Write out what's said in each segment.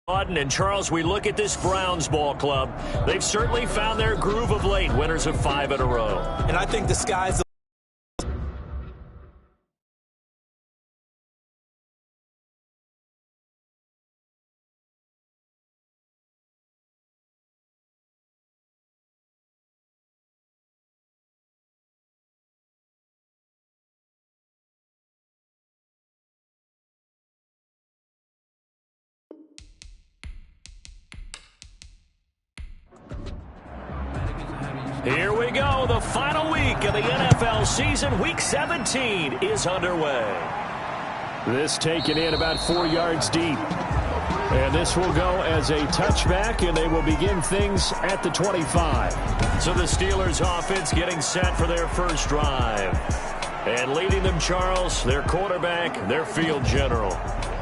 And Charles, we look at this Browns ball club. They've certainly found their groove of late, winners of 5 in a row. And I think the sky's the Here we go. The final week of the NFL season. Week 17 is underway. This taken in about 4 yards deep. And this will go as a touchback, and they will begin things at the 25. So the Steelers offense getting set for their first drive. And leading them, Charles, their quarterback, their field general.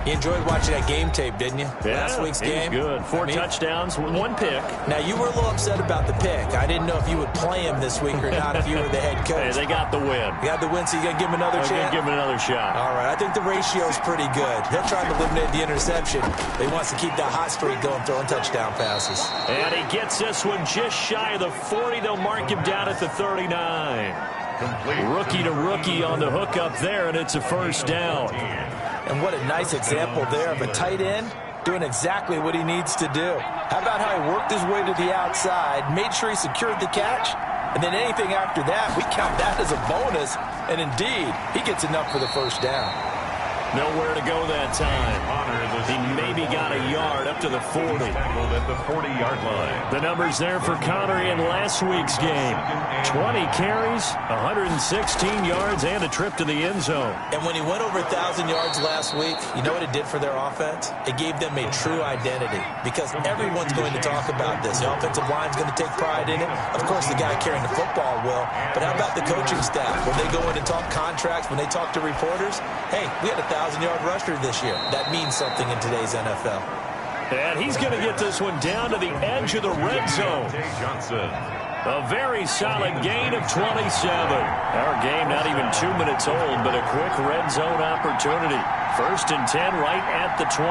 You enjoyed watching that game tape, didn't you? Yeah, last week's game. Good. 4 touchdowns, 1 pick. Now, you were a little upset about the pick. I didn't know if you would play him this week or not if you were the head coach. Hey, they got the win. You got the win, so you got to give him another chance? Give him another shot. All right. I think the ratio is pretty good. They're trying to eliminate the interception. They wants to keep that hot streak going, throwing touchdown passes. And he gets this one just shy of the 40. They'll mark him down at the 39. Rookie to rookie on the hook up there, and it's a first down. And what a nice example there of a tight end doing exactly what he needs to do. How about how he worked his way to the outside, made sure he secured the catch, and then anything after that, we count that as a bonus. And indeed, he gets enough for the first down. Nowhere to go that time. He maybe got a yard up to the 40. At the 40-yard line. The numbers there for Connor in last week's game. 20 carries, 116 yards, and a trip to the end zone. And when he went over 1,000 yards last week, you know what it did for their offense? It gave them a true identity because everyone's going to talk about this. The offensive line's going to take pride in it. Of course, the guy carrying the football will. But how about the coaching staff? When they go in and talk contracts, when they talk to reporters, hey, we had a 1,000-yard rusher this year. That means something in today's NFL. And he's going to get this one down to the edge of the red zone. A very solid gain of 27. Our game not even 2 minutes old, but a quick red zone opportunity. 1st and 10 right at the 20.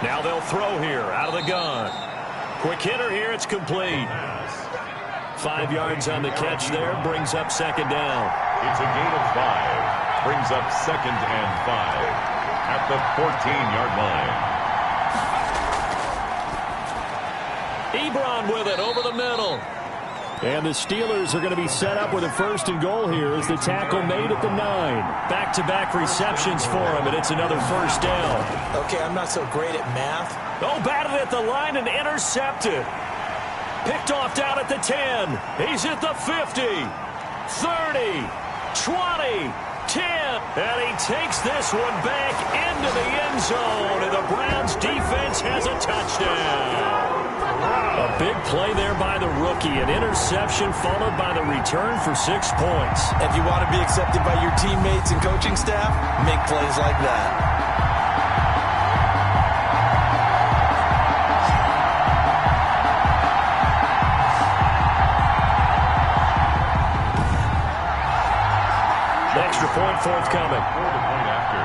Now they'll throw here out of the gun. Quick hitter here. It's complete. 5 yards on the catch there. Brings up 2nd down. It's a gain of 5. Brings up 2nd and 5 at the 14-yard line. Ebron with it over the middle. And the Steelers are going to be set up with a 1st and goal here as the tackle made at the 9. Back-to-back receptions for him, and it's another 1st down. Okay, I'm not so great at math. Oh, batted at the line and intercepted. Picked off down at the 10. He's at the 50, 30, 20, 10. And he takes this one back into the end zone. And the Browns defense has a touchdown. A big play there by the rookie. An interception followed by the return for 6 points. If you want to be accepted by your teammates and coaching staff, make plays like that. Extra point forthcoming. For the point after.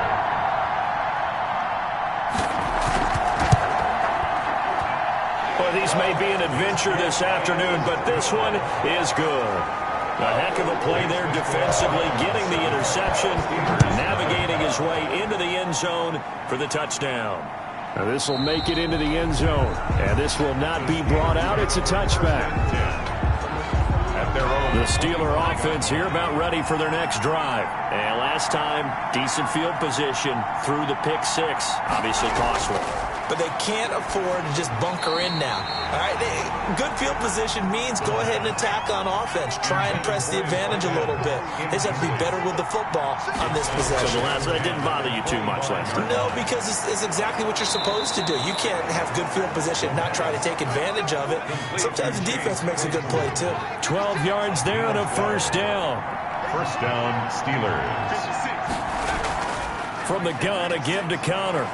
Well, these may be an adventure this afternoon, but this one is good. A heck of a play there defensively, getting the interception, navigating his way into the end zone for the touchdown. Now this will make it into the end zone, and this will not be brought out. It's a touchback. The Steeler offense here about ready for their next drive. And last time, decent field position through the pick 6. Obviously costly. But they can't afford to just bunker in now. All right, good field position means go ahead and attack on offense. Try and press the advantage a little bit. They just have to be better with the football on this possession. So the last that didn't bother you too much last time? No, because it's exactly what you're supposed to do. You can't have good field position and not try to take advantage of it. Sometimes the defense makes a good play, too. 12 yards there and a 1st down. 1st down, Steelers. From the gun, a give to Connor.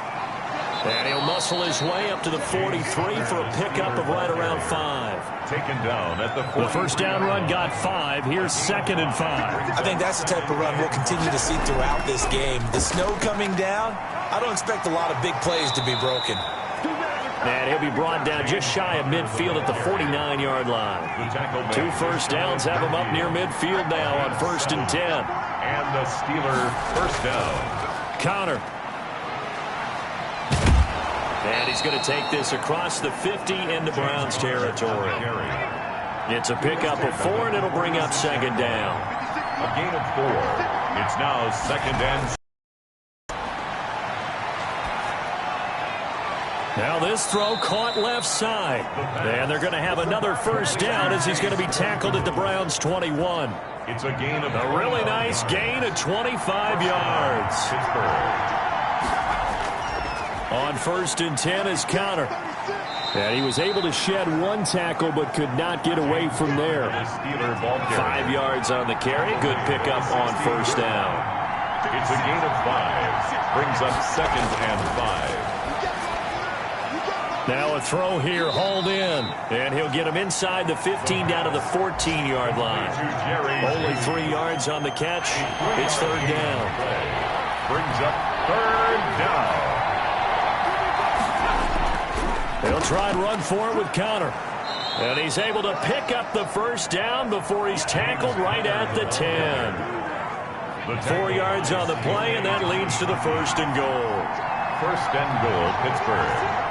And he'll muscle his way up to the 43 for a pickup of right around 5. Taken down at the 40. The first down run got 5. Here's 2nd and 5. I think that's the type of run we'll continue to see throughout this game. The snow coming down, I don't expect a lot of big plays to be broken. And he'll be brought down just shy of midfield at the 49-yard line. 2 first downs have him up near midfield now on 1st and 10. And the Steeler first down. Conner. And he's going to take this across the 50 into Browns territory. It's a pickup of 4, and it'll bring up 2nd down. A gain of 4. It's now 2nd and. Now this throw caught left side. And they're going to have another first down as he's going to be tackled at the Browns 21. It's a gain of a really nice gain of 25 yards. Pittsburgh. On 1st and 10 is Conner. And he was able to shed 1 tackle but could not get away from there. 5 yards on the carry. Good pickup on 1st down. It's a gain of 5. Brings up 2nd and 5. Now a throw here, hauled in. And he'll get him inside the 15 down to the 14-yard line. Only 3 yards on the catch. It's 3rd down. Brings up 3rd down. He'll try and run for it with Conner. And he's able to pick up the first down before he's tackled right at the 10. 4 yards on the play, and that leads to the 1st and goal. 1st and goal, Pittsburgh.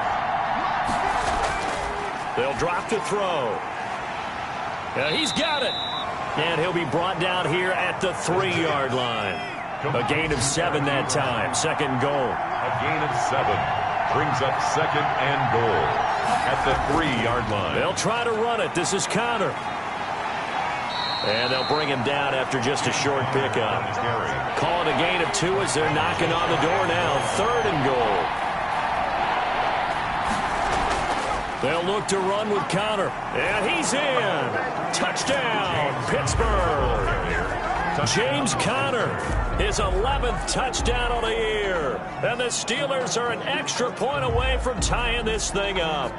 They'll drop the throw. He's got it. And he'll be brought down here at the 3-yard line. A gain of 7 that time. 2nd goal. A gain of 7. Brings up 2nd and goal at the 3-yard line. They'll try to run it. This is Conner. And they'll bring him down after just a short pickup. Calling a gain of 2 as they're knocking on the door now. 3rd and goal. They'll look to run with Conner. And he's in. Touchdown, Pittsburgh. James Conner, his 11th touchdown of the year. And the Steelers are an extra point away from tying this thing up.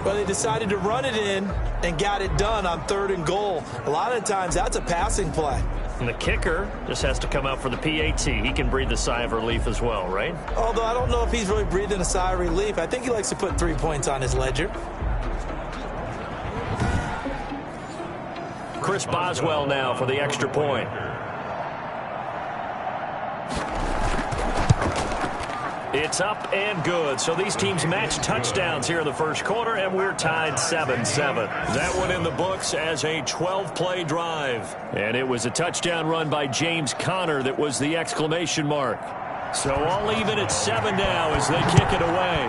Well, they decided to run it in and got it done on 3rd and goal. A lot of times, that's a passing play. And the kicker just has to come out for the PAT. He can breathe a sigh of relief as well, right? Although I don't know if he's really breathing a sigh of relief. I think he likes to put 3 points on his ledger. Chris Boswell now for the extra point. It's up and good. So these teams match touchdowns here in the first quarter, and we're tied 7-7. That one in the books as a 12-play drive. And it was a touchdown run by James Conner that was the exclamation mark. So all even at 7 now as they kick it away.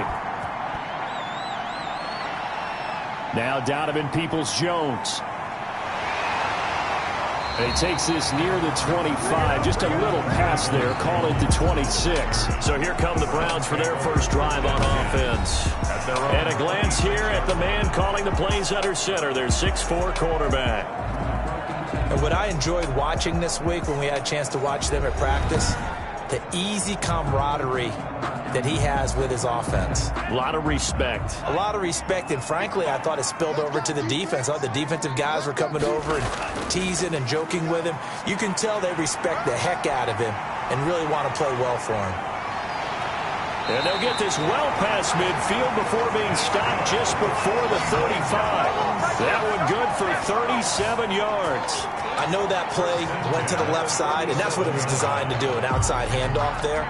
Now Donovan Peoples-Jones. He takes this near the 25. Just a little pass there. Call it the 26. So here come the Browns for their first drive on offense. And a glance here at the man calling the plays under center. Their 6'4" quarterback. And what I enjoyed watching this week when we had a chance to watch them at practice, the easy camaraderie that he has with his offense. A lot of respect. A lot of respect, and frankly, I thought it spilled over to the defense. I thought the defensive guys were coming over and teasing and joking with him. You can tell they respect the heck out of him and really want to play well for him. And they'll get this well past midfield before being stopped just before the 35. That one good for 37 yards. I know that play went to the left side, and that's what it was designed to do, an outside handoff there.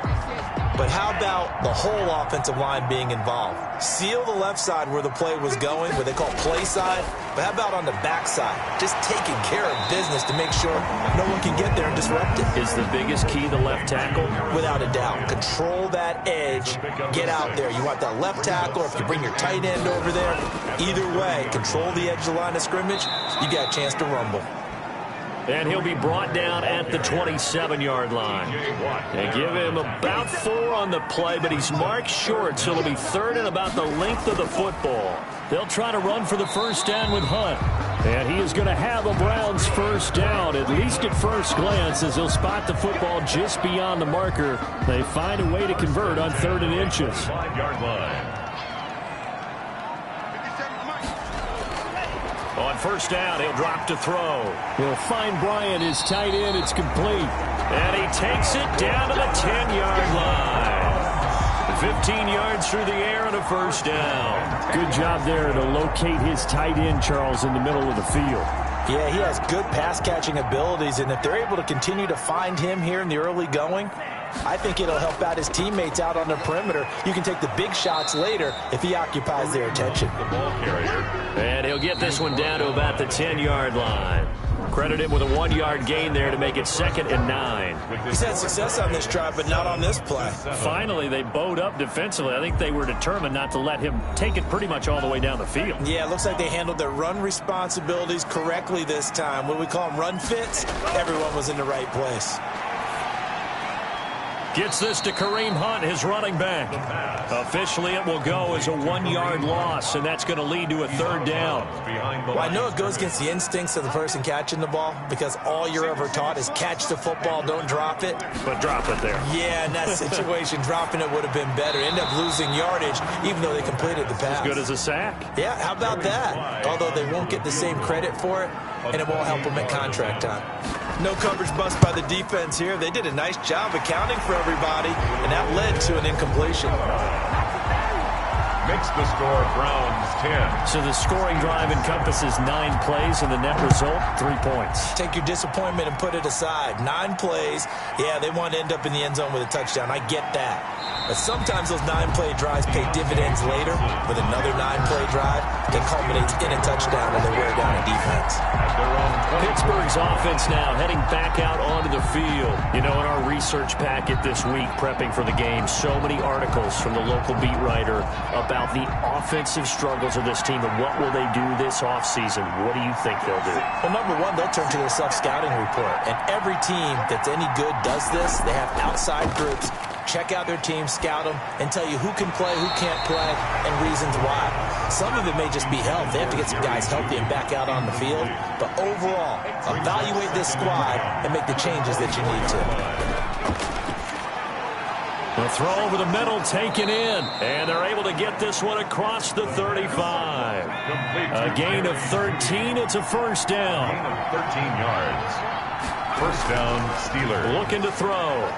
But how about the whole offensive line being involved? Seal the left side where the play was going, what they call play side. But how about on the back side? Just taking care of business to make sure no one can get there and disrupt it. Is the biggest key the left tackle? Without a doubt. Control that edge. Get out there. You want that left tackle, or if you bring your tight end over there. Either way, control the edge of the line of scrimmage. You got a chance to rumble. And he'll be brought down at the 27-yard line. They give him about 4 on the play, but he's marked short, so it'll be 3rd and about the length of the football. They'll try to run for the first down with Hunt. And he is going to have a Browns first down, at least at first glance, as he'll spot the football just beyond the marker. They find a way to convert on 3rd and inches. 5-yard line. On first down, he'll drop to throw. He'll find Bryant, his tight end. It's complete. And he takes it down to the 10-yard line. 15 yards through the air and a first down. Good job there to locate his tight end, Charles, in the middle of the field. Yeah, he has good pass-catching abilities, and if they're able to continue to find him here in the early going, I think it'll help out his teammates out on the perimeter. You can take the big shots later if he occupies their attention. The ball carrier. And he'll get this one down to about the 10-yard line. Credit him with a 1-yard gain there to make it 2nd and 9. He's had success on this drive, but not on this play. Finally, they bowed up defensively. I think they were determined not to let him take it pretty much all the way down the field. Yeah, it looks like they handled their run responsibilities correctly this time. What we call them run fits, everyone was in the right place. Gets this to Kareem Hunt, his running back. Officially, it will go as a 1-yard loss, and that's going to lead to a 3rd down. Well, I know it goes against the instincts of the person catching the ball because all you're ever taught is catch the football, don't drop it. But drop it there. Yeah, in that situation, dropping it would have been better. End up losing yardage, even though they completed the pass. As good as a sack. Yeah, how about that? Although they won't get the same credit for it, and it won't help them at contract time. No coverage bust by the defense here. They did a nice job accounting for everybody, and that led to an incompletion. Makes the score Browns 10. So the scoring drive encompasses 9 plays, and the net result, 3 points. Take your disappointment and put it aside. 9 plays. Yeah, they want to end up in the end zone with a touchdown. I get that. But sometimes those 9-play drives pay dividends later with another 9-play drive that culminates in a touchdown and they wear down a defense. Pittsburgh's offense now heading back out onto the field. You know, in our research packet this week, prepping for the game, so many articles from the local beat writer about the offensive struggles of this team and what will they do this offseason. What do you think they'll do? Well, number one, they'll turn to their self-scouting report. And every team that's any good does this. They have outside groups. Check out their team, scout them, and tell you who can play, who can't play, and reasons why. Some of it may just be health. They have to get some guys healthy and back out on the field. But overall, evaluate this squad and make the changes that you need to. The throw over the middle taken in, and they're able to get this one across the 35. A gain of 13. It's a first down. Gain of 13 yards. First down, Steelers. Looking to throw.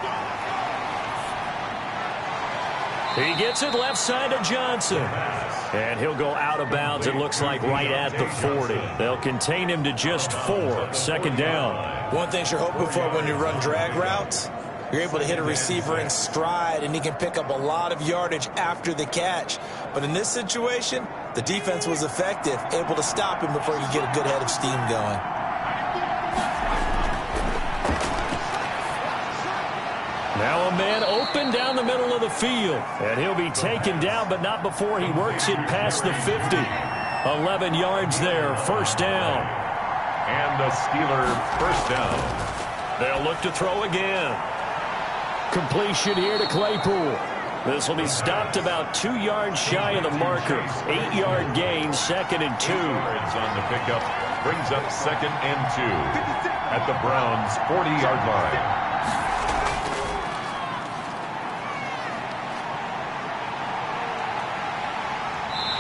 He gets it left side to Johnson. And he'll go out of bounds, it looks like, right at the 40. They'll contain him to just 4. Second down. One thing you're hoping for when you run drag routes, you're able to hit a receiver in stride, and he can pick up a lot of yardage after the catch. But in this situation, the defense was effective, able to stop him before he could get a good head of steam going. Now a man open down the middle of the field. And he'll be taken down, but not before he works it past the 50. 11 yards there, first down. And a Steeler first down. They'll look to throw again. Completion here to Claypool. This will be stopped about 2 yards shy of the marker. 8-yard gain, 2nd and 2. Yards on the pickup brings up 2nd and 2 at the Browns' 40-yard line.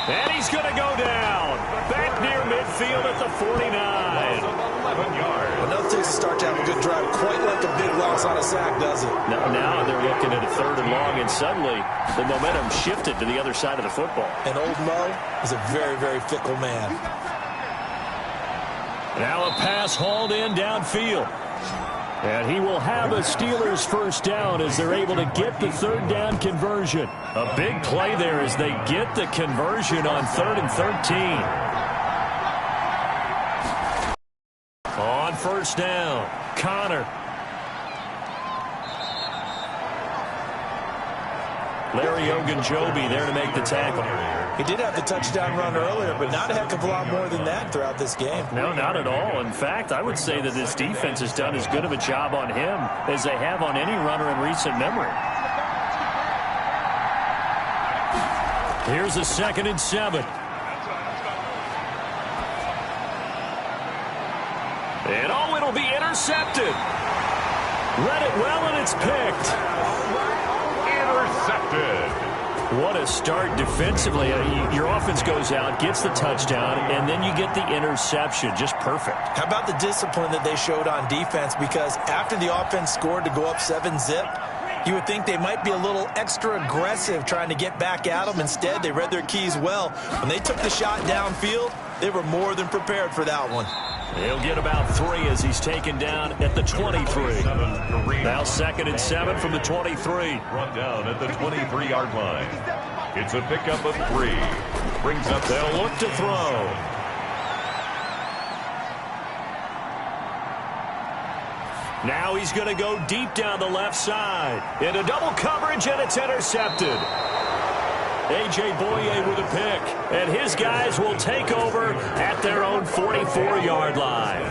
And he's going to go down. Back near midfield at the 49. 11 yards. Well, nothing takes a start to have a good drive quite like a big loss on a sack, does it? Now they're looking at a 3rd and long, and suddenly the momentum shifted to the other side of the football. And old Mo is a very, very fickle man. Now a pass hauled in downfield. And he will have a Steelers first down as they're able to get the 3rd down conversion. A big play there as they get the conversion on 3rd and 13. On first down, Connor. Larry Ogunjobi there to make the tackle. He did have the touchdown run earlier, but not a heck of a lot more than that throughout this game. No, not at all. In fact, I would say that this defense has done as good of a job on him as they have on any runner in recent memory. Here's a 2nd and 7. intercepted. Read it well, and it's picked. Intercepted. What a start defensively. Your offense goes out, gets the touchdown, and then you get the interception. Just perfect. How about the discipline that they showed on defense? Because after the offense scored to go up 7-zip, you would think they might be a little extra aggressive trying to get back at them. Instead, they read their keys well. When they took the shot downfield, they were more than prepared for that one. He'll get about 3 as he's taken down at the 23. Now 2nd and 7 from the 23. Brought down at the 23-yard line. It's a pickup of 3. Brings up. They'll look to throw. Now he's going to go deep down the left side. Into double coverage, and it's intercepted. A.J. Boye with a pick, and his guys will take over at their own 44-yard line.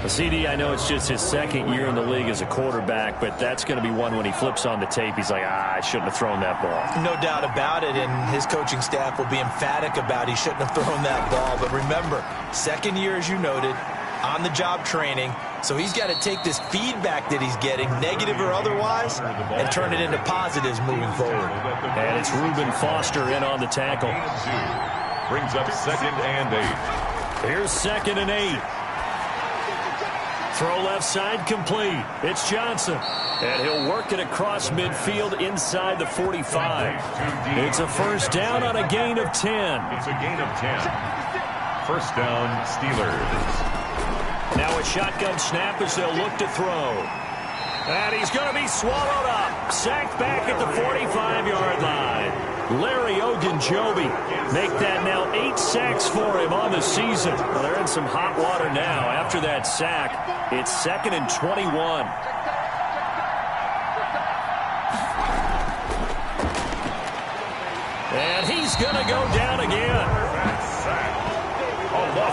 CD, I know it's just his 2nd year in the league as a quarterback, but that's going to be one when he flips on the tape, he's like, I shouldn't have thrown that ball. No doubt about it, and his coaching staff will be emphatic about he shouldn't have thrown that ball. But remember, 2nd year, as you noted, on-the-job training. So he's got to take this feedback that he's getting, negative or otherwise, and turn it into positives moving forward. And it's Reuben Foster in on the tackle. Brings up 2nd and 8. Here's 2nd and 8. Throw left side complete. It's Johnson. And he'll work it across midfield inside the 45. It's a first down on a gain of 10. It's a gain of 10. First down, Steelers. Now a shotgun snap as they'll look to throw. And he's going to be swallowed up. Sacked back at the 45-yard line. Larry Ogunjobi make that now 8 sacks for him on the season. Well, they're in some hot water now. After that sack, it's 2nd and 21. And he's going to go down again.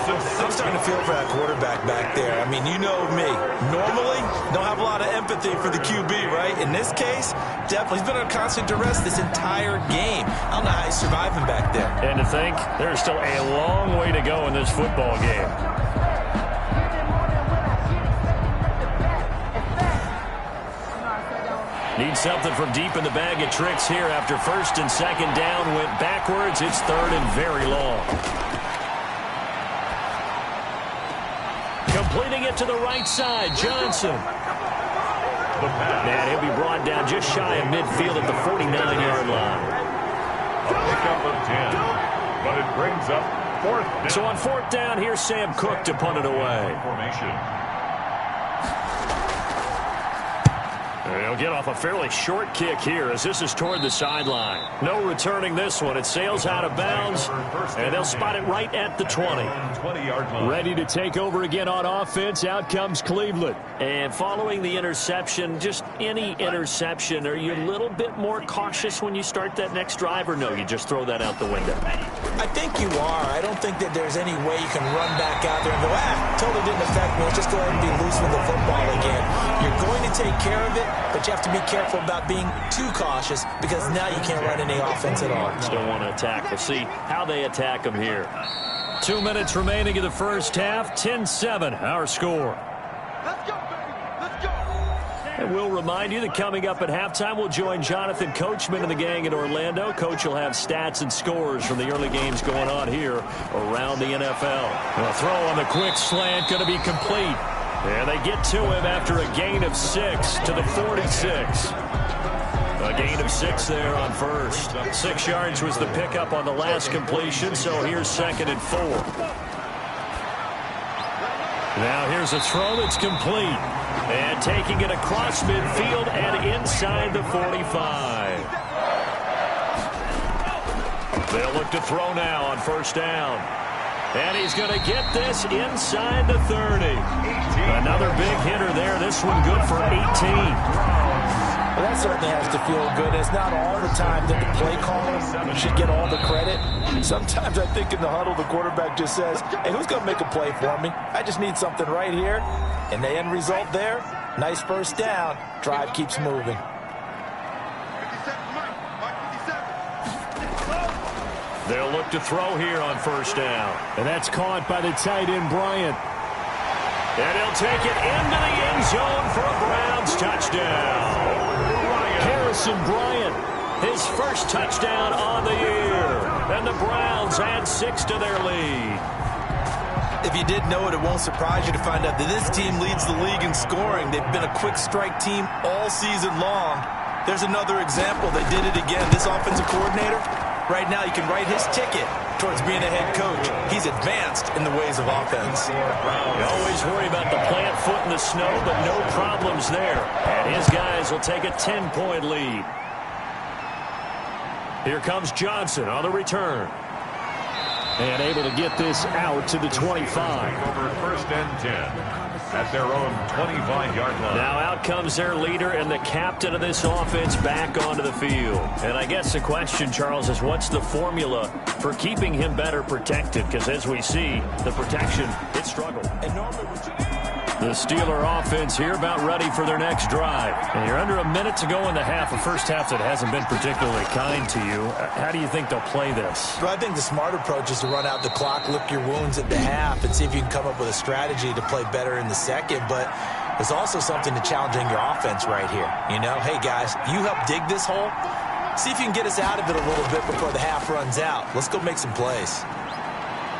I'm starting to feel for that quarterback back there. I mean, you know me. Normally, don't have a lot of empathy for the QB, right? In this case, definitely. He's been under constant duress this entire game. I don't know how he's surviving back there. And to think, there's still a long way to go in this football game. Need something from deep in the bag of tricks here after 1st and 2nd down. Went backwards. It's 3rd and very long. Completing it to the right side, Johnson. And he'll be brought down just shy of midfield at the 49-yard line. A pickup of 10, but it brings up 4th down. So on 4th down, here's Sam Cook to punt it away. Formation. He'll get off a fairly short kick here as this is toward the sideline. No returning this one. It sails out of bounds, and they'll spot it right at the 20. Ready to take over again on offense. Out comes Cleveland. And following the interception, just any interception, are you a little bit more cautious when you start that next drive, or no, you just throw that out the window? I think you are. I don't think that there's any way you can run back out there and go, totally didn't affect me. Let's just go ahead and be loose with the football again. You're going to take care of it, but you have to be careful about being too cautious because now you can't run any offense at all. Still want to attack. We'll see how they attack them here. 2 minutes remaining in the first half. 10-7, our score. Let's go, baby. Let's go. And we'll remind you that coming up at halftime, we'll join Jonathan Coachman and the gang in Orlando. Coach will have stats and scores from the early games going on here around the NFL. The throw on the quick slant going to be complete. And they get to him after a gain of 6 to the 46. A gain of 6 there on first. 6 yards was the pickup on the last completion, so here's 2nd and 4. Now here's a throw that's complete. And taking it across midfield and inside the 45. They'll look to throw now on 1st down. And he's going to get this inside the 30. Another big hitter there. This one good for 18. Well, that certainly has to feel good. It's not all the time that the play caller should get all the credit. Sometimes I think in the huddle, the quarterback just says, hey, who's going to make a play for me? I just need something right here. And the end result there, nice first down. Drive keeps moving. They'll look to throw here on 1st down. And that's caught by the tight end, Bryant. And he'll take it into the end zone for a Browns touchdown. Harrison Bryant, his first touchdown on the year. And the Browns add 6 to their lead. If you didn't know it, it won't surprise you to find out that this team leads the league in scoring. They've been a quick strike team all season long. There's another example. They did it again. This offensive coordinator, right now you can write his ticket towards being a head coach. He's advanced in the ways of offense. You always worry about the plant foot in the snow, but no problems there. And his guys will take a 10-point lead. Here comes Johnson on the return. And able to get this out to the 25. Over first and 10 at their own 25-yard line. Now out comes their leader and the captain of this offense back onto the field. And I guess the question, Charles, is what's the formula for keeping him better protected? Because as we see, the protection, it struggled. And normally the Steeler offense here about ready for their next drive. And you're under a minute to go in the half, a first half that hasn't been particularly kind to you. How do you think they'll play this? Well, I think the smart approach is to run out the clock, lick your wounds at the half, and see if you can come up with a strategy to play better in the second. But there's also something to challenging your offense right here. You know, hey, guys, you help dig this hole. See if you can get us out of it a little bit before the half runs out. Let's go make some plays.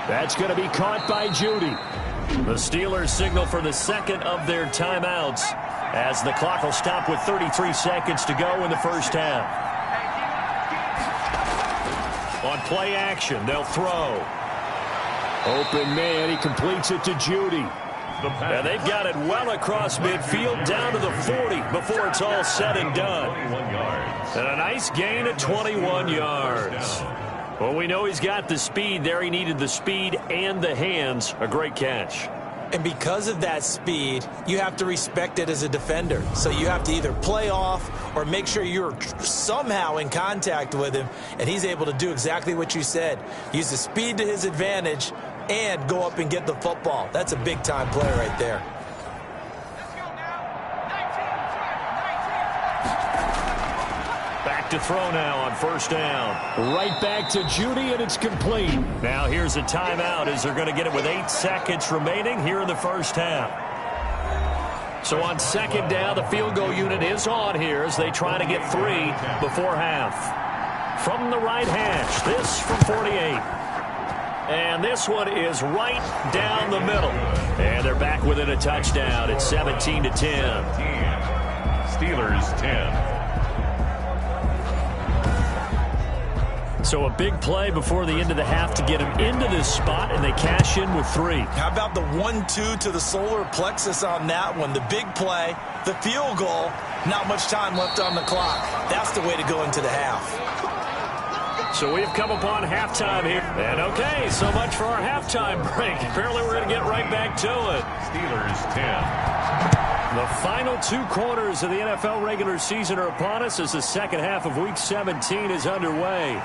That's going to be caught by Judy. The Steelers signal for the second of their timeouts as the clock will stop with 33 seconds to go in the first half. On play action, they'll throw. Open man, he completes it to Judy. And they've got it well across midfield down to the 40 before it's all said and done. And a nice gain of 21 yards. Well, we know he's got the speed there. He needed the speed and the hands. A great catch. And because of that speed, you have to respect it as a defender. So you have to either play off or make sure you're somehow in contact with him. And he's able to do exactly what you said. Use the speed to his advantage and go up and get the football. That's a big-time play right there. To throw now on first down. Right back to Judy, and it's complete. Now here's a timeout as they're going to get it with 8 seconds remaining here in the first half. So on second down, the field goal unit is on here as they try to get 3 before half. From the right hash, this from 48. And this one is right down the middle. And they're back within a touchdown. It's 17-10. Steelers 10. So a big play before the end of the half to get him into this spot, and they cash in with 3. How about the 1-2 to the solar plexus on that one? The big play, the field goal, not much time left on the clock. That's the way to go into the half. So we've come upon halftime here. And okay, so much for our halftime break. Apparently we're going to get right back to it. Steelers 10. The final 2 quarters of the NFL regular season are upon us as the second half of Week 17 is underway.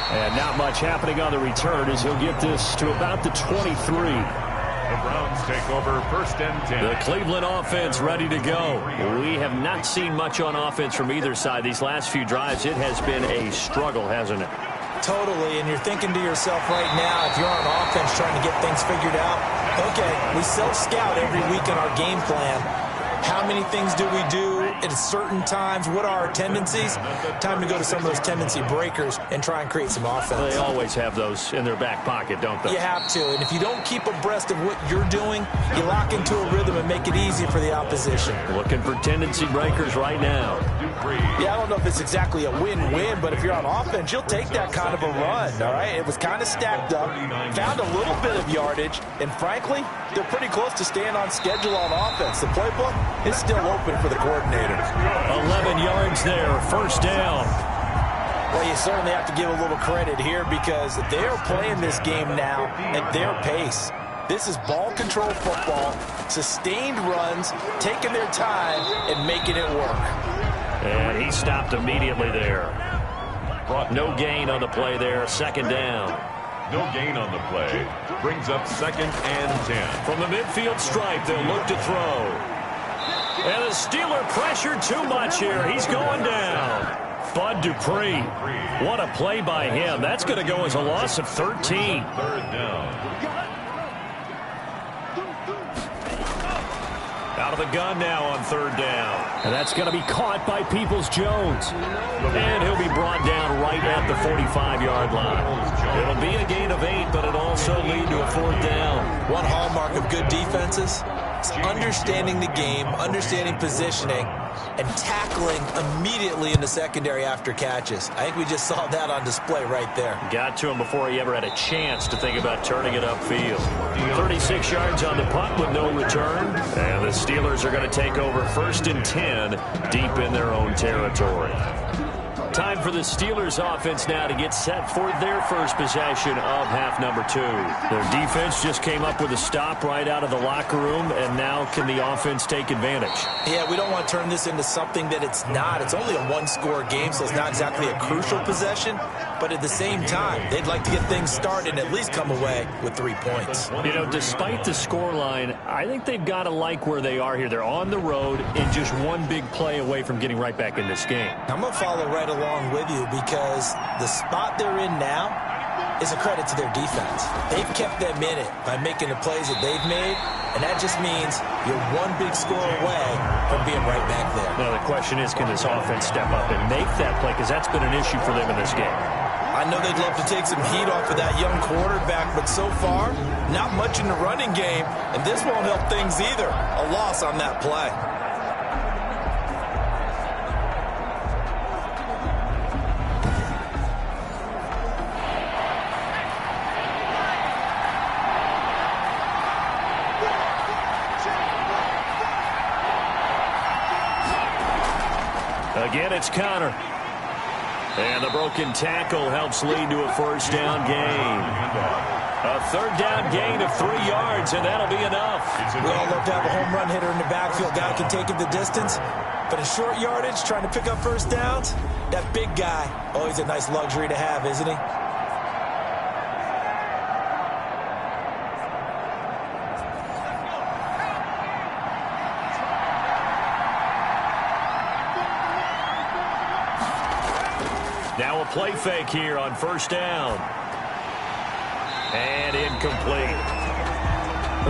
And not much happening on the return as he'll get this to about the 23. The Browns take over first and 10. The Cleveland offense ready to go. We have not seen much on offense from either side. These last few drives, it has been a struggle, hasn't it? Totally, and you're thinking to yourself right now, if you're on offense trying to get things figured out, okay, we self-scout every week in our game plan. How many things do we do at certain times? What are our tendencies? Time to go to some of those tendency breakers and try and create some offense. They always have those in their back pocket, don't they? You have to, and if you don't keep abreast of what you're doing, you lock into a rhythm and make it easy for the opposition. Looking for tendency breakers right now. Yeah, I don't know if it's exactly a win-win, but if you're on offense, you'll take that kind of a run, all right? It was kind of stacked up, found a little bit of yardage, and frankly, they're pretty close to staying on schedule on offense. The playbook is still open for the coordinator. 11 yards there, first down. Well, you certainly have to give a little credit here because they're playing this game now at their pace. This is ball control football, sustained runs, taking their time and making it work. And he stopped immediately there. No gain on the play there, second down. No gain on the play. Brings up second and 10. From the midfield stripe, they'll look to throw. And the Steeler pressure too much here. He's going down. Bud Dupree. What a play by him. That's going to go as a loss of 13. Third down. Out of the gun now on third down. And that's going to be caught by Peoples-Jones. And he'll be brought down right at the 45-yard line. It'll be a gain of 8, but it'll also lead to a fourth down. One hallmark of good defenses is understanding the game, understanding positioning, and tackling immediately in the secondary after catches. I think we just saw that on display right there. Got to him before he ever had a chance to think about turning it upfield. 36 yards on the punt with no return. And the Steelers are going to take over 1st and 10 deep in their own territory. Time for the Steelers offense now to get set for their first possession of half number 2. Their defense just came up with a stop right out of the locker room, and now can the offense take advantage? Yeah, we don't want to turn this into something that it's not. It's only a one-score game, so it's not exactly a crucial possession. But at the same time, they'd like to get things started and at least come away with 3 points. You know, despite the scoreline, I think they've got to like where they are here. They're on the road and just one big play away from getting right back in this game. I'm going to follow right along with you because the spot they're in now is a credit to their defense. They've kept them in it by making the plays that they've made, and that just means you're one big score away from being right back there. Now, the question is, can this offense step up and make that play? Because that's been an issue for them in this game. I know they'd love to take some heat off of that young quarterback, but so far, not much in the running game, and this won't help things either. A loss on that play. Again, it's Connor. And the broken tackle helps lead to a first down gain. A third down gain of 3 yards, and that'll be enough. We all love to have a home run hitter in the backfield. Guy can take it the distance. But in short yardage, trying to pick up first downs, that big guy, always a nice luxury to have, isn't he? Now a play fake here on first down. And incomplete.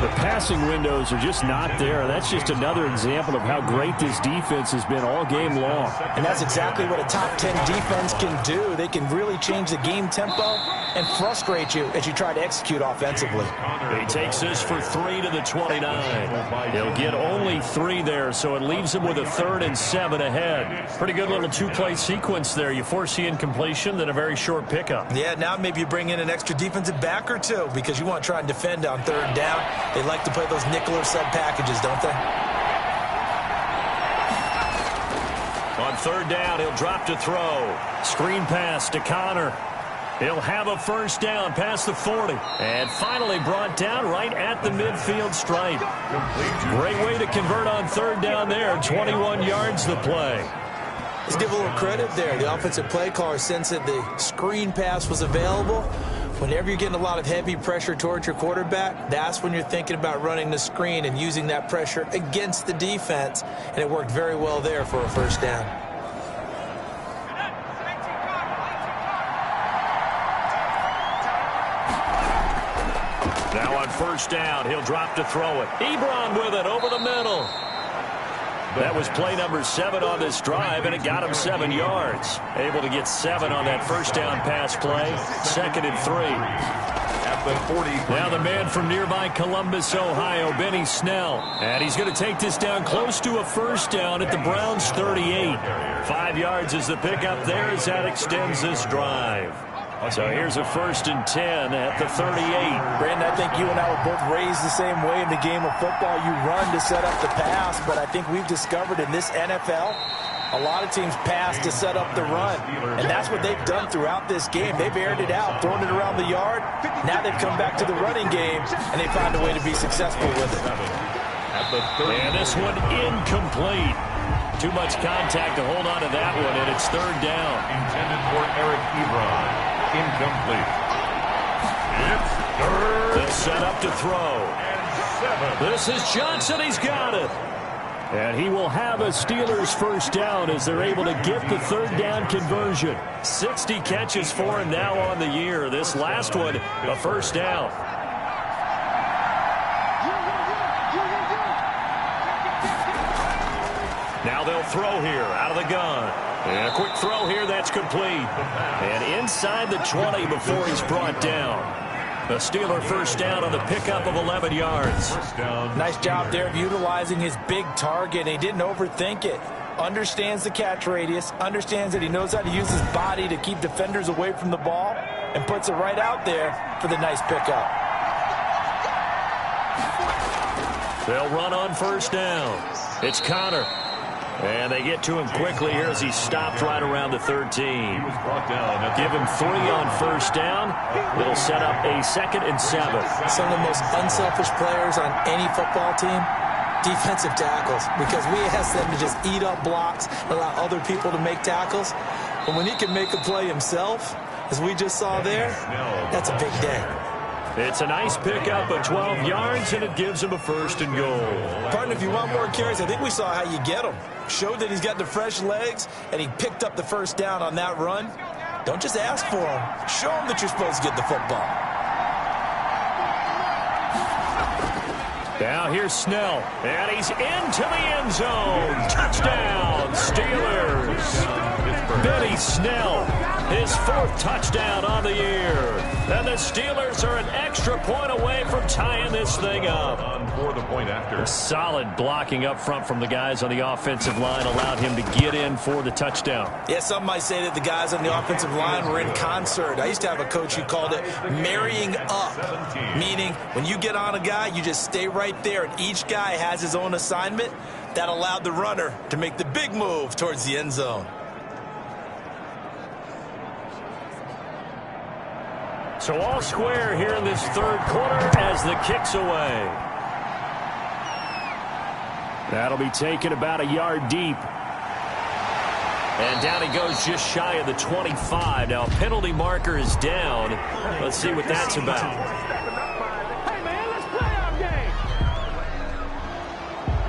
The passing windows are just not there. That's just another example of how great this defense has been all game long. And that's exactly what a top 10 defense can do. They can really change the game tempo and frustrate you as you try to execute offensively. He takes this for 3 to the 29. He'll get only 3 there, so it leaves him with a 3rd and 7 ahead. Pretty good little 2-play sequence there. You force the incompletion, then a very short pickup. Yeah, now maybe you bring in an extra defensive back or two because you want to try and defend on 3rd down. They like to play those nickel or sub packages, don't they? On 3rd down, he'll drop to throw. Screen pass to Connor. He'll have a first down past the 40. And finally brought down right at the midfield stripe. Great way to convert on 3rd down there. 21 yards the play. Let's give a little credit there. The offensive play caller sensed that the screen pass was available. Whenever you're getting a lot of heavy pressure towards your quarterback, that's when you're thinking about running the screen and using that pressure against the defense. And it worked very well there for a first down. Now on first down, he'll drop to throw it. Ebron with it over the middle. That was play number 7 on this drive, and it got him 7 yards. Able to get 7 on that first down pass play. 2nd and 3. At the 40. Now the man from nearby Columbus, Ohio, Benny Snell. And he's going to take this down close to a first down at the Browns' 38. 5 yards is the pickup there as that extends this drive. So here's a 1st and 10 at the 38. Brandon, I think you and I were both raised the same way in the game of football. You run to set up the pass, but I think we've discovered in this NFL, a lot of teams pass to set up the run. And that's what they've done throughout this game. They've aired it out, thrown it around the yard. Now they've come back to the running game, and they find a way to be successful with it. And this one incomplete. Too much contact to hold on to that one, and it's 3rd down. Intended for Eric Ebron. Incomplete. It's 3rd. They'll set up to throw. And 7. This is Johnson. He's got it. And he will have a Steelers first down as they're able to get the 3rd down conversion. 60 catches for him now on the year. This last one, a first down. throw here out of the gun. And a quick throw here that's complete. And inside the 20 before he's brought down. The Steeler first down on the pickup of 11 yards. Nice job there of utilizing his big target. He didn't overthink it. Understands the catch radius, understands that he knows how to use his body to keep defenders away from the ball, and puts it right out there for the nice pickup. They'll run on first down. It's Connor. And they get to him quickly here as he stopped right around the 13. Give him 3 on first down. It'll set up a 2nd and 7. Some of the most unselfish players on any football team, defensive tackles, because we ask them to just eat up blocks, allow other people to make tackles. But when he can make a play himself, as we just saw there, that's a big day. It's a nice pickup of 12 yards, and it gives him a 1st and goal. Partner, if you want more carries, I think we saw how you get him. Showed that he's got the fresh legs, and he picked up the first down on that run. Don't just ask for him. Show him that you're supposed to get the football. Now here's Snell, and he's into the end zone. Touchdown, Steelers. Benny Snell, his 4th touchdown on the year. And the Steelers are an extra point away from tying this thing up. For the point after. Solid blocking up front from the guys on the offensive line allowed him to get in for the touchdown. Yeah, some might say that the guys on the offensive line were in concert. I used to have a coach who called it marrying up, meaning when you get on a guy, you just stay right there, and each guy has his own assignment. That allowed the runner to make the big move towards the end zone. So all square here in this 3rd quarter as the kick's away. That'll be taken about a yard deep. And down he goes just shy of the 25. Now penalty marker is down. Let's see what that's about. Hey, man, let's play our game.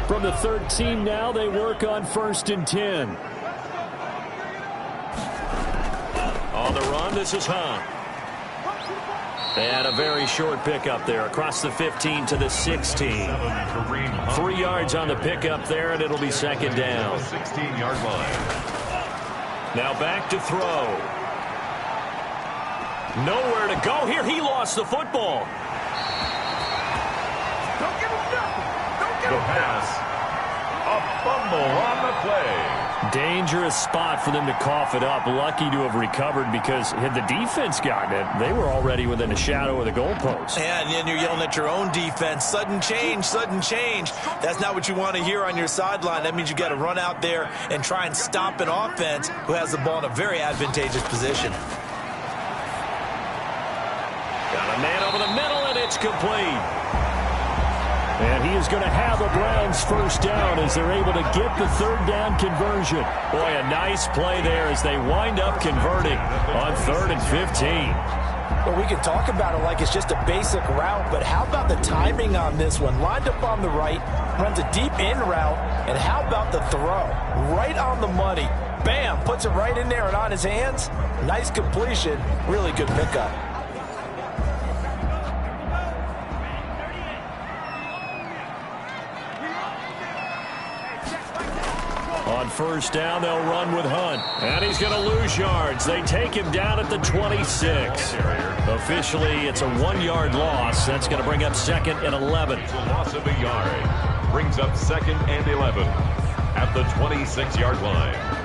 From the 13 now, they work on 1st and 10. On the run, this is Hunt. And a very short pickup there across the 15 to the 16. 3 yards on the pickup there, and it'll be 2nd down. 16-yard line. Now back to throw. Nowhere to go here. He lost the football. Don't give him nothing. Don't give The him pass. A fumble on the play. Dangerous spot for them to cough it up. Lucky to have recovered, because had the defense gotten it, they were already within a shadow of the goalpost. Yeah, and then you're yelling at your own defense. Sudden change, sudden change. That's not what you want to hear on your sideline. That means you got to run out there and try and stop an offense who has the ball in a very advantageous position. Got a man over the middle, and it's complete. And he is going to have the Browns first down as they're able to get the 3rd down conversion. Boy, a nice play there as they wind up converting on 3rd and 15. Well, we can talk about it like it's just a basic route, but how about the timing on this one? Lined up on the right, runs a deep in route, and how about the throw? Right on the money. Bam, puts it right in there and on his hands. Nice completion, really good pickup. On first down, they'll run with Hunt. And he's going to lose yards. They take him down at the 26. Officially, it's a 1-yard loss. That's going to bring up 2nd and 11. It's a loss of a yard. Brings up 2nd and 11 at the 26-yard line.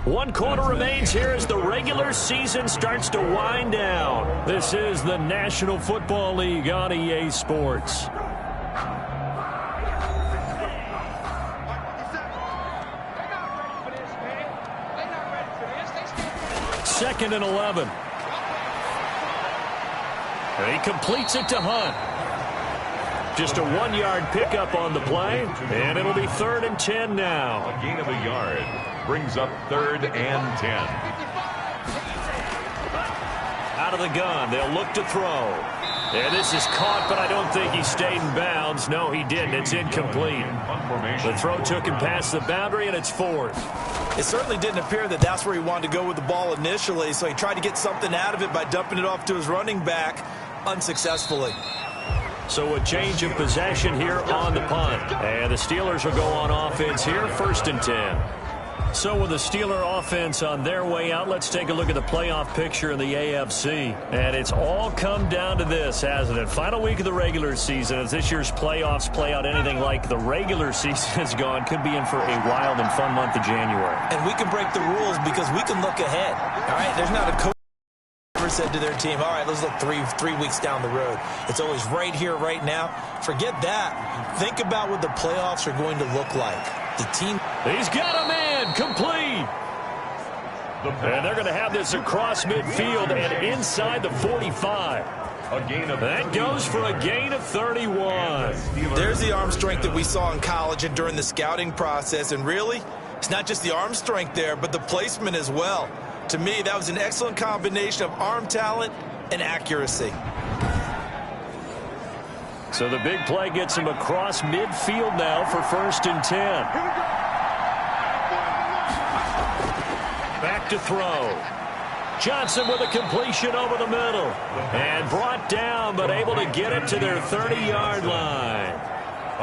One quarter remains here as the regular season starts to wind down. This is the National Football League on EA Sports. Second and 11. And he completes it to Hunt. Just a 1-yard pickup on the play, and it'll be 3rd and 10 now. A gain of a yard. Brings up 3rd and 10. Out of the gun, they'll look to throw. And this is caught, but I don't think he stayed in bounds. No, he didn't. It's incomplete. The throw took him past the boundary, and it's 4th. It certainly didn't appear that that's where he wanted to go with the ball initially, so he tried to get something out of it by dumping it off to his running back. unsuccessfully. So a change of possession here on the punt. And the Steelers will go on offense here, 1st and 10. So with the Steeler offense on their way out, let's take a look at the playoff picture in the AFC. And it's all come down to this, hasn't it? Final week of the regular season. As this year's playoffs play out anything like the regular season has gone, could be in for a wild and fun month of January. And we can break the rules because we can look ahead. All right, there's not a coach ever said to their team, all right, let's look three weeks down the road. It's always right here, right now. Forget that. Think about what the playoffs are going to look like. The team. He's got a man complete. And they're going to have this across midfield and inside the 45. That goes for a gain of 31. There's the arm strength that we saw in college and during the scouting process. And really, it's not just the arm strength there, but the placement as well. To me, that was an excellent combination of arm talent and accuracy. So the big play gets him across midfield now for 1st and 10. Back to throw. Johnson with a completion over the middle. And brought down, but able to get it to their 30-yard line.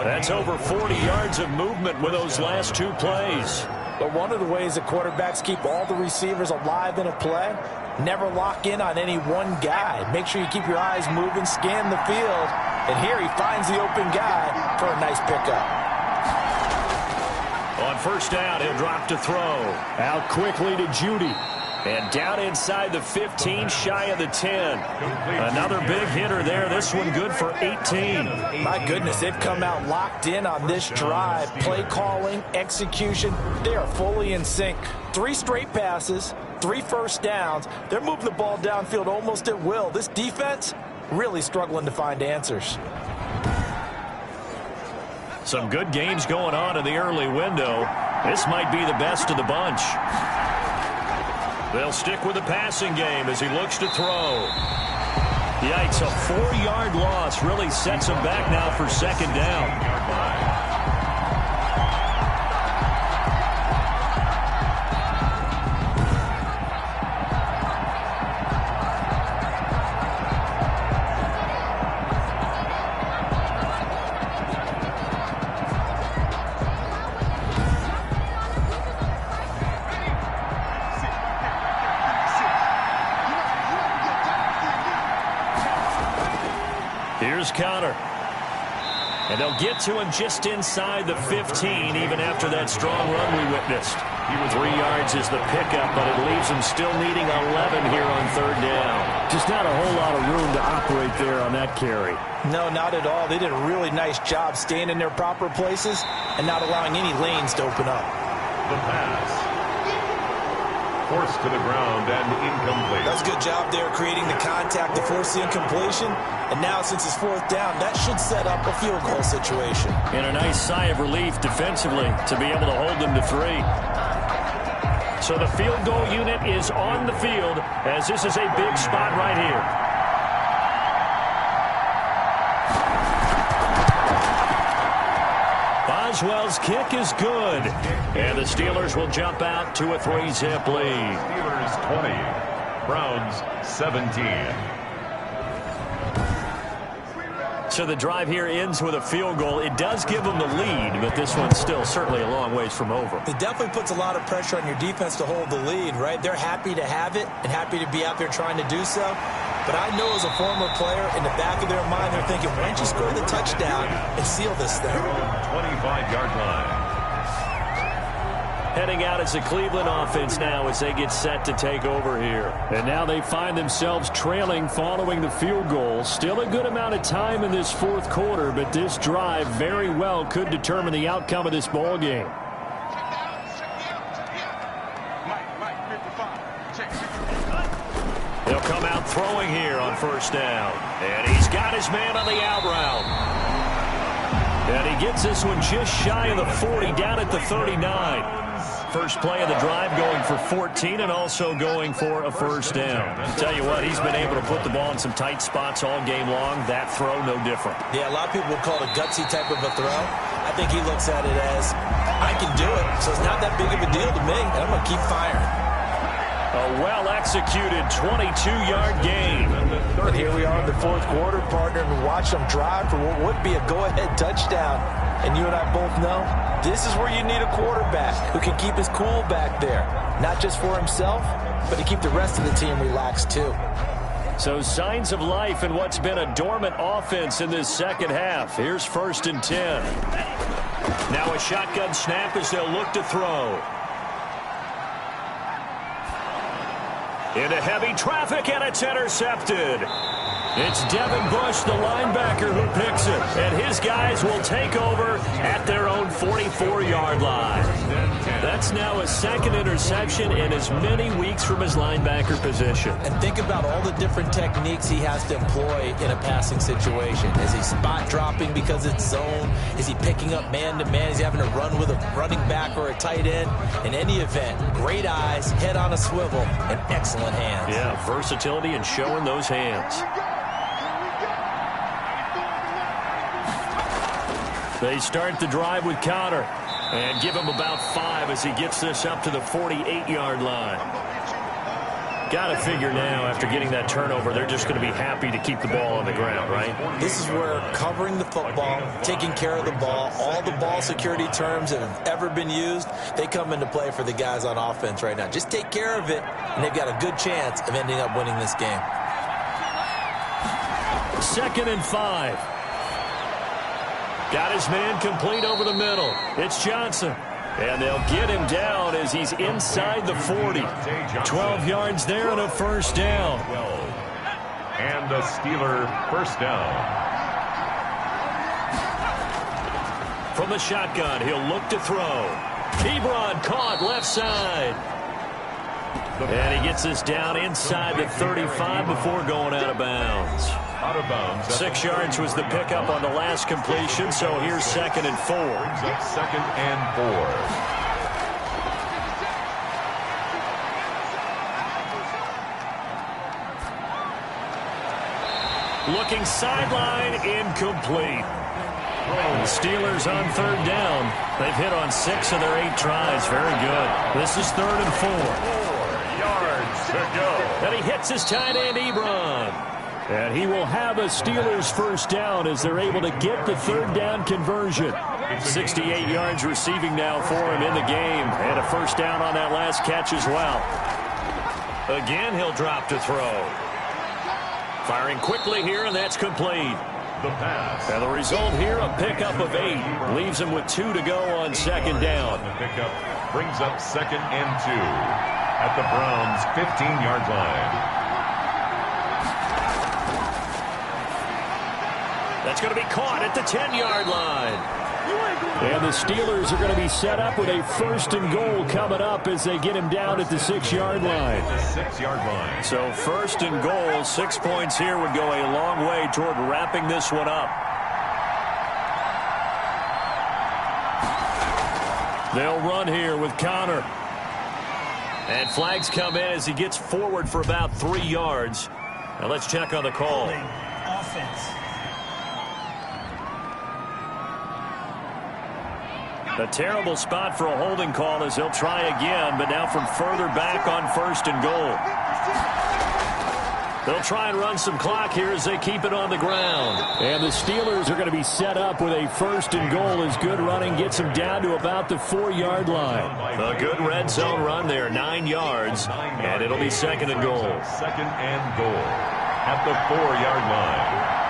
That's over 40 yards of movement with those last 2 plays. But one of the ways that quarterbacks keep all the receivers alive in a play, never lock in on any one guy. Make sure you keep your eyes moving, scan the field. And here he finds the open guy for a nice pickup. On 1st down, he'll drop to throw. Out quickly to Judy. And down inside the 15, shy of the 10. Another big hitter there. This one good for 18. My goodness, they've come out locked in on this drive. Play calling, execution, they are fully in sync. 3 straight passes, 3 first downs. They're moving the ball downfield almost at will. This defense really struggling to find answers. Some good games going on in the early window. This might be the best of the bunch. They'll stick with the passing game as he looks to throw. Yikes, a 4-yard loss really sets him back now for 2nd down. Here's Conner. And they'll get to him just inside the 15, even after that strong run we witnessed. 3 yards is the pickup, but it leaves them still needing 11 here on 3rd down. Just not a whole lot of room to operate there on that carry. No, not at all. They did a really nice job staying in their proper places and not allowing any lanes to open up. The pass. Forced to the ground and incomplete. That's a good job there creating the contact to force the incompletion. And now since it's 4th down, that should set up a field goal situation. And a nice sigh of relief defensively to be able to hold them to 3. So the field goal unit is on the field as this is a big spot right here. Boswell's kick is good. And the Steelers will jump out to a 3-zip lead. Steelers 20, Browns 17. So the drive here ends with a field goal. It does give them the lead, but this one's still certainly a long ways from over. It definitely puts a lot of pressure on your defense to hold the lead, right? They're happy to have it and happy to be out there trying to do so. But I know as a former player, in the back of their mind, they're thinking, why don't you score the touchdown and seal this thing? 25-yard line. Heading out as the Cleveland offense now as they get set to take over here. And now they find themselves trailing following the field goal. Still a good amount of time in this 4th quarter, but this drive very well could determine the outcome of this ball game. They'll come out throwing here on 1st down. And he's got his man on the out route. And he gets this one just shy of the 40, down at the 39. First play of the drive going for 14 and also going for a 1st down. Tell you what, he's been able to put the ball in some tight spots all game long. That throw, no different. Yeah, a lot of people would call it a gutsy type of a throw. I think he looks at it as, I can do it, so it's not that big of a deal to me, and I'm going to keep firing. A well-executed 22-yard gain. And here we are in the fourth quarter, partner, and watch them drive for what would be a go-ahead touchdown. And you and I both know this is where you need a quarterback who can keep his cool back there. Not just for himself, but to keep the rest of the team relaxed too. So signs of life in what's been a dormant offense in this second half. Here's 1st and 10. Now a shotgun snap as they'll look to throw. Into heavy traffic, and it's intercepted. It's Devin Bush, the linebacker, who picks it. And his guys will take over at their own 44-yard line. That's now a second interception in as many weeks from his linebacker position. And think about all the different techniques he has to employ in a passing situation. Is he spot dropping because it's zone? Is he picking up man-to-man? Is he having to run with a running back or a tight end? In any event, great eyes, head on a swivel, and excellent hands. Yeah, versatility and showing those hands. They start the drive with Conner and give him about 5 as he gets this up to the 48-yard line. Got to figure now, after getting that turnover, they're just going to be happy to keep the ball on the ground, right? This is where covering the football, taking care of the ball, all the ball security terms that have ever been used, they come into play for the guys on offense right now. Just take care of it, and they've got a good chance of ending up winning this game. 2nd and 5. Got his man complete over the middle. It's Johnson. And they'll get him down as he's inside the 40. 12 yards there and a first down. And a Steeler first down. From the shotgun, he'll look to throw. Ebron caught left side. And he gets this down inside the 35 before going out of bounds. Out of bounds. 6 yards was the pickup on the last completion, so here's 2nd and 4. Brings up 2nd and 4. Looking sideline, incomplete. The Steelers on 3rd down. They've hit on 6 of their 8 tries. Very good. This is 3rd and 4. 4 yards to go. And he hits his tight end, Ebron. And he will have a Steelers first down as they're able to get the 3rd down conversion. 68 yards receiving now for him in the game. And a first down on that last catch as well. Again, he'll drop to throw. Firing quickly here, and that's complete. The pass. And the result here, a pickup of 8. Leaves him with 2 to go on 2nd down. The pickup brings up 2nd and 2 at the Browns' 15-yard line. That's going to be caught at the 10-yard line. And the Steelers are going to be set up with a 1st and goal coming up as they get him down at the 6-yard line. The 6-yard line. So 1st and goal, 6 points here would go a long way toward wrapping this one up. They'll run here with Conner. And flags come in as he gets forward for about 3 yards. Now let's check on the call. Offense. A terrible spot for a holding call as they'll try again, but now from further back on 1st and goal. They'll try and run some clock here as they keep it on the ground. And the Steelers are going to be set up with a 1st and goal as good running gets them down to about the 4-yard line. A good red zone run there, 9 yards, and it'll be 2nd and goal. 2nd and goal at the 4-yard line.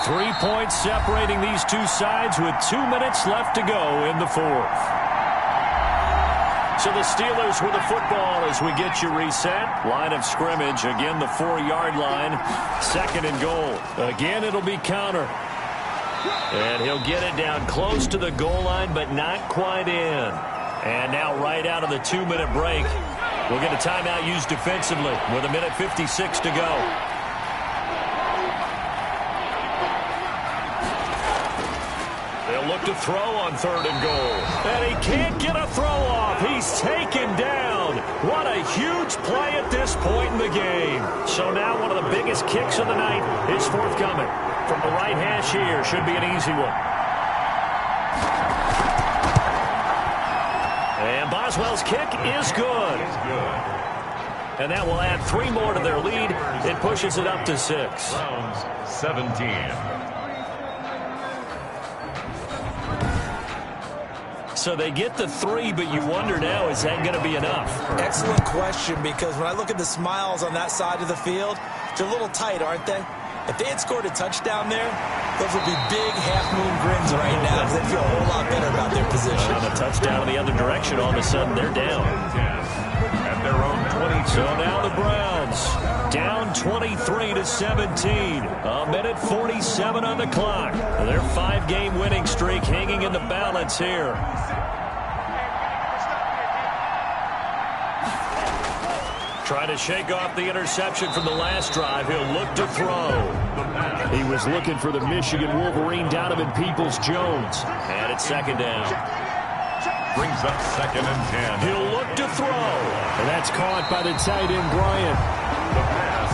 3 points separating these two sides with 2 minutes left to go in the 4th. So the Steelers with the football as we get you reset. Line of scrimmage, again the 4-yard line. 2nd and goal. Again, it'll be Conner. And he'll get it down close to the goal line, but not quite in. And now right out of the 2-minute break, we'll get a timeout used defensively with 1:56 to go. Look to throw on 3rd and goal. And he can't get a throw off. He's taken down. What a huge play at this point in the game. So now one of the biggest kicks of the night is forthcoming. From the right hash here, should be an easy one. And Boswell's kick is good. And that will add 3 more to their lead. It pushes it up to 6. Browns 17. So they get the 3, but you wonder now, is that going to be enough? Excellent question, because when I look at the smiles on that side of the field, they're a little tight, aren't they? If they had scored a touchdown there, those would be big half-moon grins right now because they feel a whole lot better about their position. On a touchdown in the other direction, all of a sudden they're down. At their own 22. So now the Browns down 23-17. A minute 47 on the clock. Their 5-game winning streak hanging in the balance here. Trying to shake off the interception from the last drive. He'll look to throw. He was looking for the Michigan Wolverine, Donovan Peoples-Jones. And it's 2nd down. Brings up 2nd and 10. He'll look to throw. And that's caught by the tight end, Bryant.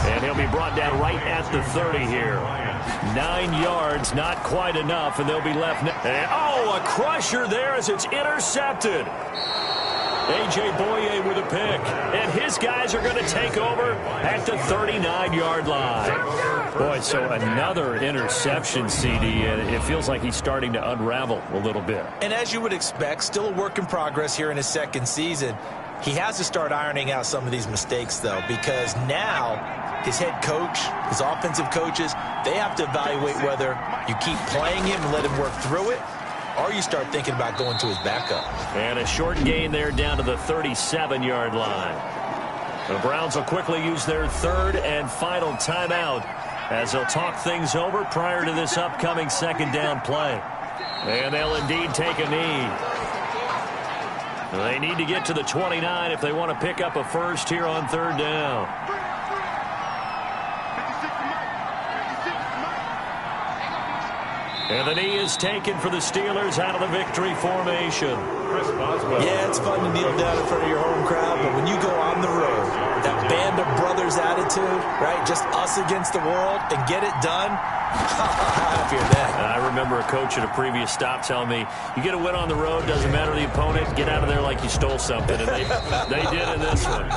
And he'll be brought down right at the 30 here. 9 yards, not quite enough, and they'll be left. And, oh, a crusher there as it's intercepted. A.J. Boye with a pick. And his guys are going to take over at the 39-yard line. Boy, so another interception, CD, and it feels like he's starting to unravel a little bit. And as you would expect, still a work in progress here in his 2nd season. He has to start ironing out some of these mistakes, though, because now his head coach, his offensive coaches, they have to evaluate whether you keep playing him and let him work through it, or you start thinking about going to his backup. And a short gain there down to the 37-yard line. The Browns will quickly use their 3rd and final timeout as they'll talk things over prior to this upcoming 2nd down play. And they'll indeed take a knee. They need to get to the 29 if they want to pick up a first here on 3rd down. And the knee is taken for the Steelers out of the victory formation. Chris Boswell. Yeah, it's fun to kneel down in front of your home crowd, but when you go on the road, that band of brothers attitude, right, just us against the world and get it done, how happy are they? I remember a coach at a previous stop telling me, you get a win on the road, doesn't matter the opponent, get out of there like you stole something. And they did in this one.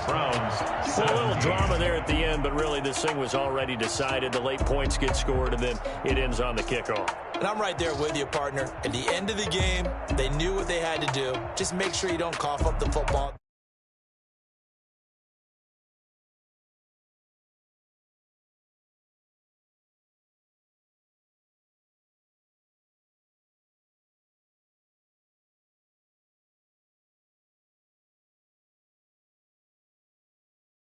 Browns. So a little drama there at the end, but really this thing was already decided. The late points get scored, and then it ends on the kickoff. And I'm right there with you, partner. At the end of the game, they knew what they had to do. Just make sure you don't cough up the football.